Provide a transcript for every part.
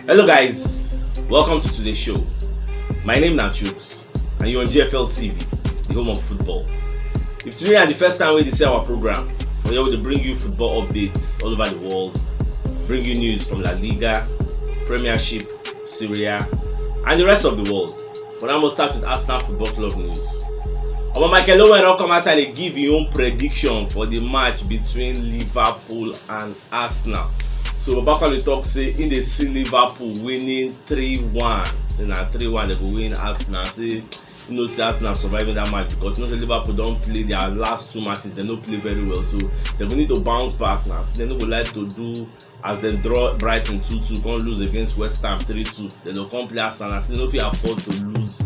Hello guys, welcome to today's show. My name is Nachooks and you're on GFL TV, the home of football. If today is the first time we see our program, we're able to bring you football updates all over the world, bring you news from La Liga, Premiership, Syria, and the rest of the world. For now, we'll start with Arsenal Football Club news. Our Michael Owen will come outside and give his own prediction for the match between Liverpool and Arsenal. So Babakali talk say in the see Liverpool winning 3-1. Say na 3-1 they go win Arsenal. Say see Arsenal surviving that match because say Liverpool don't play their last two matches. They don't play very well, so they will need to bounce back now. So they don't like to do as they draw Brighton 2-2, can't lose against West Ham 3-2. They don't come play Arsenal. So they don't feel afford to lose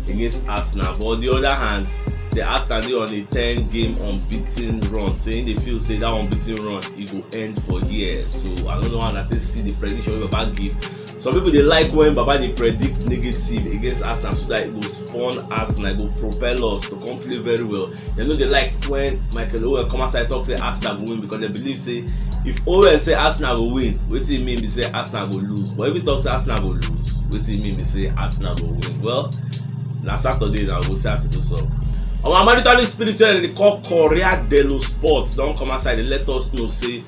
against Arsenal. But on the other hand, the Arsenal on a 10-game unbeaten run, saying they feel say that unbeaten run it will end for years. So I don't know how that they see the prediction Baba give. Some people they like when Baba they predict negative against Arsenal so that it will spawn Arsenal, it will propel us to come play very well. They know they like when Michael Owen come outside talk say Arsenal will win because they believe say if Owen say Arsenal will win, what do you mean? They say Arsenal will lose. But if he talks Arsenal will lose, what do you mean? They say Arsenal will win. Well, na Saturday now we'll see how to do so. Our maritally spiritual they call Correa dello Sports don't come outside and let us know say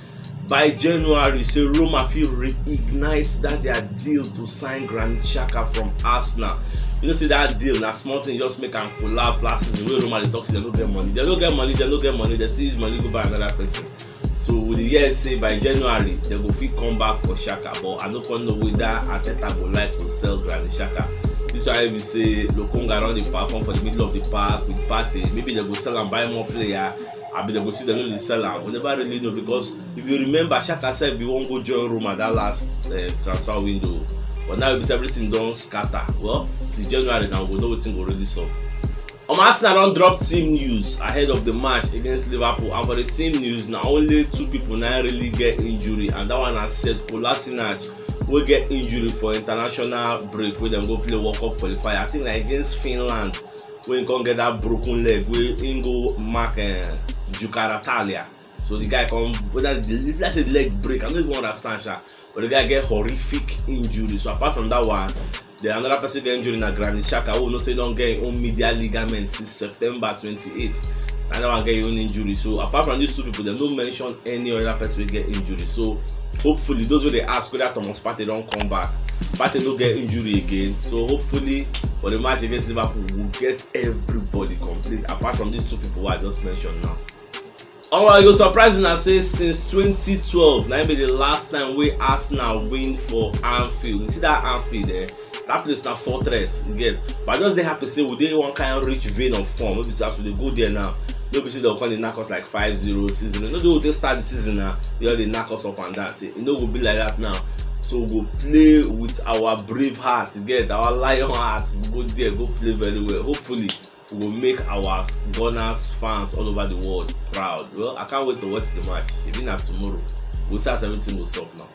by January say Roma feel reignite that their deal to sign Granit Xhaka from Arsenal. You know see that deal na small thing just make am collapse last season wey Roma they talk say they don't get money. They don't get money, they see his money go buy another person. So with the years say by January they go fit come back for Xhaka, but I don't know whether Arteta go like to sell Granit Xhaka. This why we say Lokonga run the platform for the middle of the park with Partey. Maybe they go sell and buy more player. I mean they go see them really sell and we never really know because if you remember Xhaka said we won't go join Roma that last transfer window. But now if everything don't scatter. Well, till January now we know what thing already solved. Arsenal don't drop team news ahead of the match against Liverpool, and for the team news now only two people now really get injury, and that one has said Kolasinac will get injury for international break where them go play World Cup qualifier. I think like against Finland when you can't get that broken leg where he go mark Jukaratalia. So the guy come whether that's a leg break. I don't even understand that, but the guy get horrific injury. So apart from that one, the another person get injury na Granit Xhaka who no say don't get his own medial ligament since September 28th. Another one get his own injury. So apart from these two people, they don't mention any other person will get injury. So hopefully those who they ask whether Thomas Partey don't come back, Partey don't get injury again. So hopefully for the match against Liverpool we'll get everybody complete apart from these two people who I just mentioned now. You're surprising I say since 2012 that be the last time we Arsenal win for Anfield. You see that Anfield there? That place na fortress, you get. But just they happy say we dey one kind of rich vein of form. Maybe so as we go there now. Maybe say they'll call the knock us like 5-0, 6-0. No, they start the season now. They knock us up and that. It no go be like that now. So we'll play with our brave heart, you get our lion heart. We'll go there, go play very well. Hopefully we will make our Gunners fans all over the world proud. Well, I can't wait to watch the match. Even at tomorrow, we'll see how everything will stop now.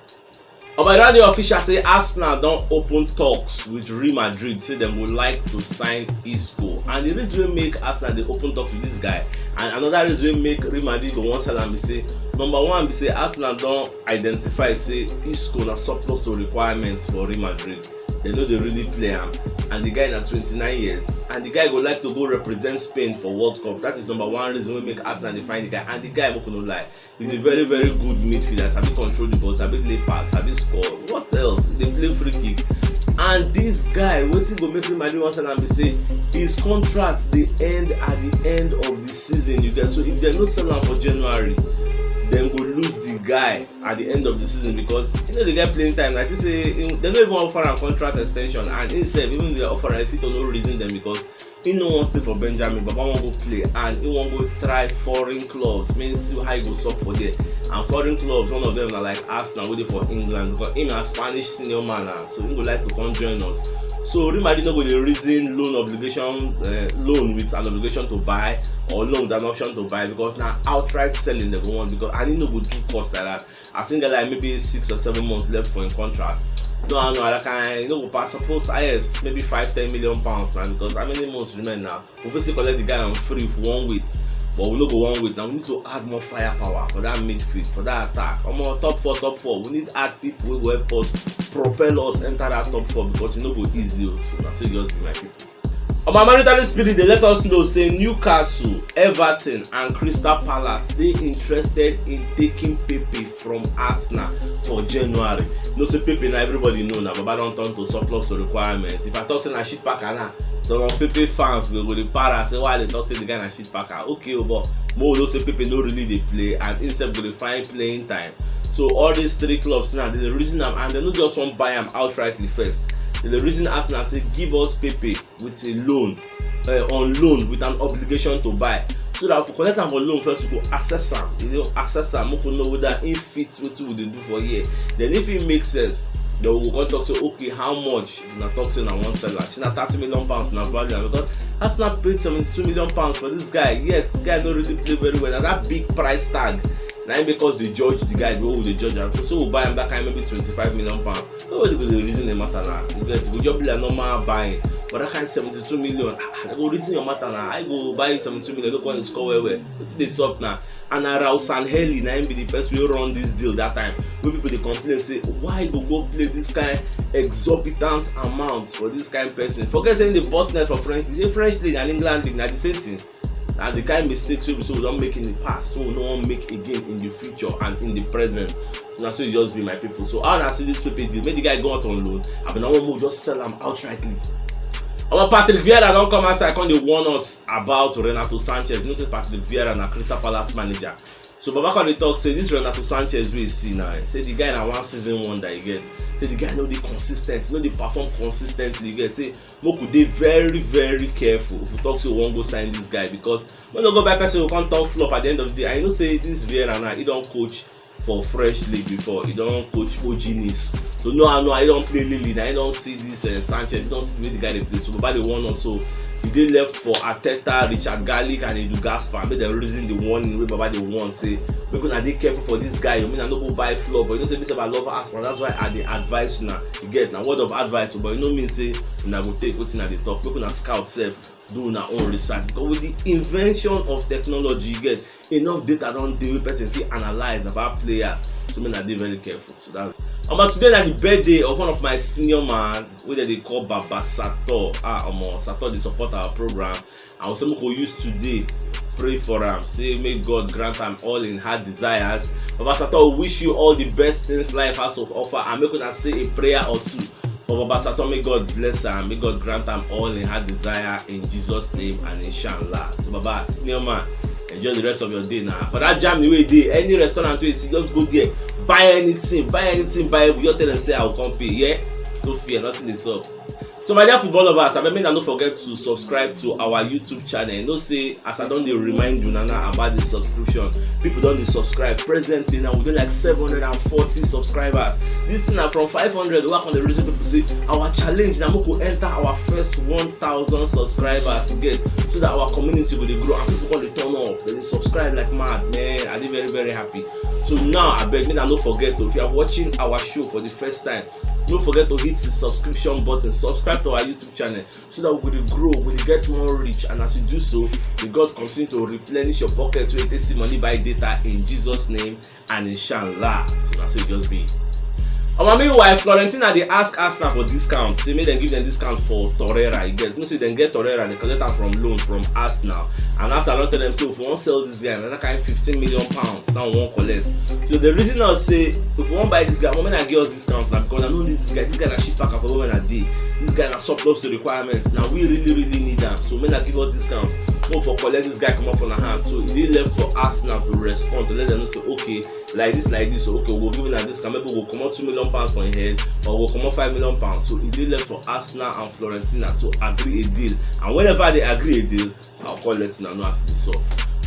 By radio official say Arsenal don't open talks with Real Madrid, say they would like to sign Isco, and the reason we make Arsenal they open talks with this guy, and another reason we make Real Madrid go one side and be say number one be say Arsenal don't identify say Isco na surplus to requirements for Real Madrid. They know they really play him, and the guy na 29 years, and the guy go like to go represent Spain for World Cup. That is number one reason we make Arsenal define the guy, and the guy I'm not gonna lie, he's a very very good midfielder. Sabi control the ball, sabi play pass, sabi score. What else? They play free kick, and this guy wetin go make Real Madrid one side and be say his contract dey end at the end of the season. You get so if they no sell him for January, then go lose the guy at the end of the season because you know the guy playing time like you say they don't even offer a contract extension, and himself even the offer if it for no reason them because he no wan stay for Benjamin but wan go play and he wan go try foreign clubs mean see how he go sup for there, and foreign clubs one of them na like Arsenal wey dey for England because him na Spanish senior man na so he go like to come join us. So Real Madrid no go dey reason loan obligation loan with an obligation to buy or loan with an option to buy because na outright selling they go want because and he no go do cost like that. I think like maybe 6 or 7 months left for him contract. No, that kind you know go pass suppose yes maybe 5-10 million pounds now because how many months remain now? We fit still collect the guy on free for 1 week. but we no go one wait. Now we need to add more firepower for that midfield, for that attack. Top four. We need to add people who will help us propel us enter that top four because it no go easy. So that's it just be my people. On my maritally spirit, they let us know say Newcastle, Everton and Crystal Palace they interested in taking Pepe from Arsenal for January. No say Pepe now everybody know now, Baba don't turn to surplus to requirement. If I talk say na shit packer now, some of Pepe fans go dey para say why they talk say the guy na shit packer. Okay, but more no say Pepe no really dey play and instead go dey find playing time. So all these three clubs now they reason am and they no just want buy am outrightly first. The reason Arsenal say give us Pepe with a loan, on loan with an obligation to buy, so that if we collect am for loan first, we go assess am. Assess am, make we know whether it fits wetin we dey do for here. Then if it makes sense, then we go come talk say okay, how much? Na talk say na one seller. She na £30 million na value because Arsenal paid £72 million for this guy. Yes, the guy don't really play very well. And that big price tag. Now because they judge the guy, go they judge him. So we'll buy him that kind maybe £25 million. Nobody will reason the matter now. Because we just be like normal buying. But that kind 72 million, I go reason your matter now. I go buy 72 million, don't go and score well. What's they suck now? And Raul Sanheli now be the person who run this deal that time. When people they complain say, why go play this kind exorbitant amounts for this kind of person? Forget saying the boss net for French league and England league, now the same thing. And the kind of mistakes we don't make in the past, so we don't make again in the future and in the present. So that's it just be my people. So how I see this Pepe deal, make the guy go out on loan. I mean, I want to just sell him outrightly. Our Patrick Vieira don't come outside, come they warn us about Renato Sanchez. You know, say Patrick Vieira na Crystal Palace manager. So Baba can talk say this Renato Sanchez we see now. Say the guy na one season one that he gets. Say the guy no dey consistent, no dey perform consistently. You get say make we dey very very careful if we talk say we wan go sign this guy because when we go buy person we come turn flop at the end of the day. I know say this Vieira now he don coach for French league before, he don coach OG Nice. So no, he don play Lille. Now he don see this Sanchez, he don see the way the guy dey play. So Baba dey warn us so. He dey left for Arteta, Richard Garlic and Edu Gaspar. Make them reason the warning wey Baba dey warn say make una dey careful for this guy. I mean I no go buy flop, but you know say this about love Arsenal. That's why I dey advise una. You get na word of advice, but you no mean say una go take wetin I dey talk. Make una scout sef, do una own research. Because with the invention of technology, you get enough data don dey wey person fit analyze about players. So make una dey very careful. So that's. But today na the birthday of one of my senior man wey dem dey call Baba Sato. Sato dey support our program. And we say make we use today pray for am. Say may God grant am all in heart desires. Baba Sato wish you all the best things life has to offer and make una say a prayer or two. For Baba Sato, may God bless am, may God grant am all in heart desire in Jesus' name and inshallah. So Baba, senior man, enjoy the rest of your day now. For that jam wey dey, any restaurant wey you see, just go there, buy anything, buy it. You tell them say I will come pay. Yeah, no fear, nothing is up. So my dear football lovers, I mean, don't forget to subscribe to our YouTube channel. You know, say as I don't remind you now about the subscription, people don't subscribe. Presently now we do like 740 subscribers. This thing now from 500. Work on the reason people say our challenge now we could enter our first 1,000 subscribers. You get so that our community will grow and people going to turn up. They subscribe like mad, man. I am very very happy. So now I beg me now don't forget to, if you are watching our show for the first time, don't forget to hit the subscription button, subscribe to our YouTube channel so that we will grow, we will get more reach, and as you do so, may God continue to replenish your pockets where you see money buy data in Jesus' name and inshallah. So that's it just be. Meanwhile, Florentina they ask Arsenal for discount. Say make them give them discount for Torreira. You get, you see them get Torreira, they collect them from loan from Arsenal, and Arsenal don't tell them say if we want sell this guy, another kind £15 million. Now we won't collect. So the reason I say if we want buy this guy, when I give us discount now because I don't need this guy. This guy na shit packer for when I did. This guy na surplus to requirements. Now we really need them. So when I give us discount, go for collect this guy come off on a hand. So they left for Arsenal to respond to let them know say okay, like this. So okay, we'll give him this. Maybe we'll come out £2 million for his head, or we'll come out £5 million. So it did left for Arsenal and Florentina to agree a deal. And whenever they agree a deal, I'll call let you know as it is.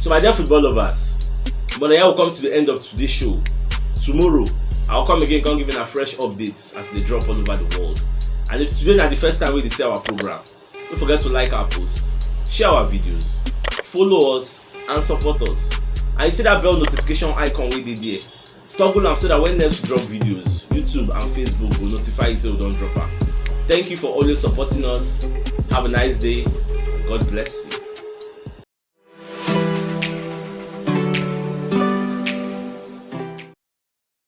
So my dear football lovers, but now we'll come to the end of today's show. Tomorrow I'll come again, come giving a fresh updates as they drop all over the world. And if today is the first time we see our program, don't forget to like our posts, share our videos, follow us and support us. And you see that bell notification icon we did there, toggle them so that when next we drop videos, YouTube and Facebook will notify you so we don't drop them. Thank you for always supporting us. Have a nice day. God bless you.